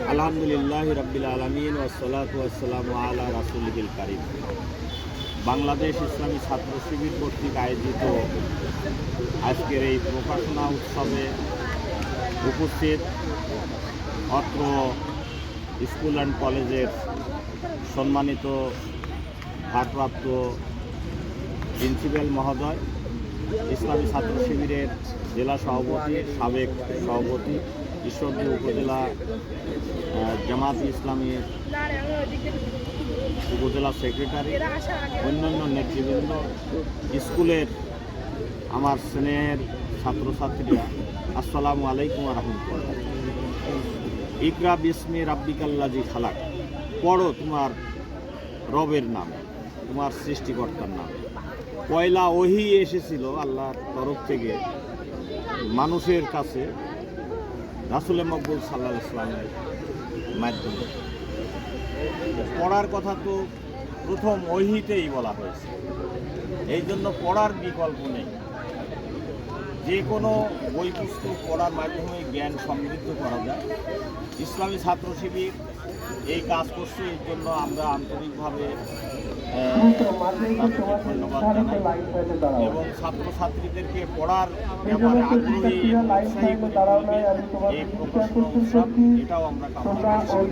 আলহামদুলিল্লাহ রাব্বিল আলামিন ওয়াসসালাতু ওয়াসসালামু আলা রাসূলিল কারীম। বাংলাদেশ ইসলামী ছাত্র শিবির কর্তৃক আয়োজিত আজকের এই প্রকাশনা উৎসবে উপস্থিত অত্র স্কুল অ্যান্ড কলেজের সম্মানিত ভারপ্রাপ্ত প্রিন্সিপাল মহোদয়, ইসলামী ছাত্র শিবিরের জেলা সভাপতি, সাবেক সভাপতি, ঈশ্বরদী উপজেলা জামাত ইসলামীর উপজেলা সেক্রেটারি, অন্যান্য নেতৃবৃন্দ, স্কুলের আমার স্নেহের ছাত্রছাত্রীরা, আসসালামু আলাইকুম ওয়া রাহমাতুল্লাহ। ইকরা বিসমি রাব্বিকাল্লাযী খালাক। পড়ো তোমার রবের নামে, তোমার সৃষ্টিকর্তার নামে। পয়লা ওহী এসেছিল আল্লাহর তরফ থেকে মানুষের কাছে রাসূল মকবুল সাল্লাল্লাহু আলাইহি ওয়াসাল্লামের মাধ্যমে। পড়ার কথা তো প্রথম ওহীতেই বলা হয়েছে, এই জন্য পড়ার বিকল্প নেই। যে কোনো বই পুস্তক পড়ার মাধ্যমে জ্ঞান সমৃদ্ধ করা যায়। ইসলামী ছাত্র শিবির এই কাজ করছে, এর জন্য আমরা আন্তরিকভাবে ধন্যবাদ জানাই এবং ছাত্রছাত্রীদেরকে পড়ার ব্যাপারে আগ্রহী এবং উৎসাহী করে তুলবে এই প্রকাশনা উৎসব, এটাও আমরা কামনা করছি।